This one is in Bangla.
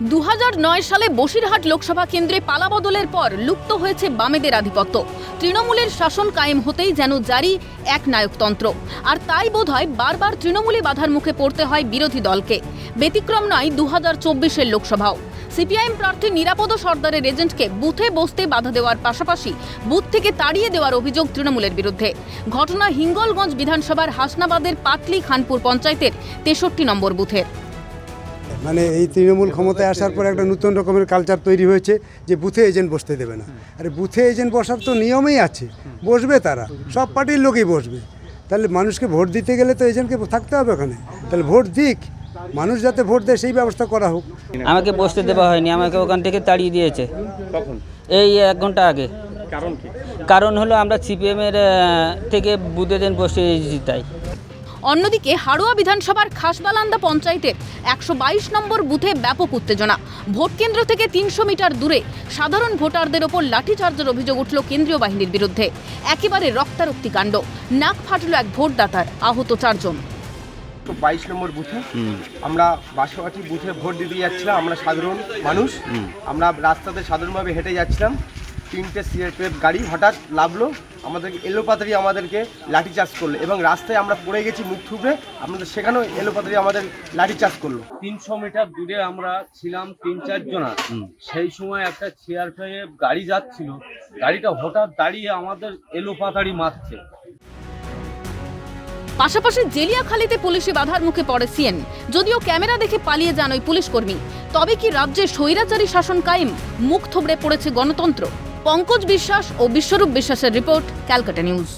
2009 সালে বসিরহাট লোকসভা কেন্দ্রে পালাবদলের পর লুপ্ত হয়েছে বামেদের আধিপত্য। তৃণমূলের শাসন কায়েম হতেই যেন জারি এক নায়কতন্ত্র। আর তাই বোধহয় বারবার তৃণমূলে বাধার মুখে পড়তে হয় বিরোধী দলকে। ব্যতিক্রম নয় 2024-এর লোকসভাও। সিপিআইএম প্রার্থী নিরাপদ সর্দারের এজেন্টকে বুথে বসতে বাধা দেওয়ার পাশাপাশি বুথ থেকে তাড়িয়ে দেওয়ার অভিযোগ তৃণমূলের বিরুদ্ধে। ঘটনা হিঙ্গলগঞ্জ বিধানসভার হাসনাবাদের পাটলি খানপুর পঞ্চায়েতের 63 নম্বর বুথের। মানে এই তৃণমূল ক্ষমতায় আসার পর একটা নতুন রকমের কালচার তৈরি হয়েছে যে বুথে এজেন্ট বসতে দেবে না। আরে বুথে এজেন্ট বসার তো নিয়মেই আছে, বসবে তারা, সব পার্টির লোকই বসবে। তাহলে মানুষকে ভোট দিতে গেলে তো এজেন্টকে থাকতে হবে ওখানে। তাহলে ভোট দিক, মানুষ যাতে ভোট দেয় সেই ব্যবস্থা করা হোক। আমাকে বসতে দেওয়া হয়নি, আমাকে ওখান থেকে তাড়িয়ে দিয়েছে। কখন? এই 1 ঘন্টা আগে। কারণ কি? কারণ হলো আমরা সিপিএমের থেকে বুথে দেন বসে এসেছি তাই। অন্যদিকে হাড়োয়া বিধানসভার খাসবালান্দা পঞ্চায়েতের 122 নম্বর বুথে ব্যাপক উত্তেজনা। ভোট কেন্দ্র থেকে 300 মিটার দূরে সাধারণ ভোটারদের ওপর লাঠিচার্জের অভিযোগ উঠল কেন্দ্রীয় বাহিনীর বিরুদ্ধে। একেবারে রক্তারক্তি কাণ্ড। নাক ফাটল এক ভোটদাতার, আহত 4 জন। 22 নম্বর বুথে আমরা বাসাবাটি বুথে ভোট দিতে যাচ্ছিলাম। আমরা সাধারণ মানুষ, আমরা রাস্তাতে সাধারণভাবে হেঁটে যাচ্ছিলাম। 3টে সিআরপিএফ গাড়ি হঠাৎ লাভলো, আমাদেরকে এলোপাতাড়ি আমাদেরকে লাঠিচার্জ করলো এবং রাস্তায় আমরা পড়ে গেছি মুখ থুবড়ে। আমাদের সেখানেও এলোপাতাড়ি আমাদের লাঠিচার্জ করলো। 300 মিটার দূরে আমরা ছিলাম 3-4 জনা। সেই সময় একটা সিআরপিএফ গাড়ি যাচ্ছিল, গাড়িটা হঠাৎ দাঁড়িয়ে আমাদের এলোপাতাড়ি মারছে। পাশাপাশি জেলিয়াখালীতে পুলিশি বাধার মুখে পড়ে সিএন। যদিও ক্যামেরা দেখে পালিয়ে যান ওই পুলিশ কর্মী। তবে কি রাজ্যে স্বৈরাচারী শাসন কায়েম? মুখ থুবড়ে পড়েছে গণতন্ত্র? পঙ্কজ বিশ্বাস ও বিশ্বরূপ বিশ্বাসের রিপোর্ট, ক্যালকাটা নিউজ।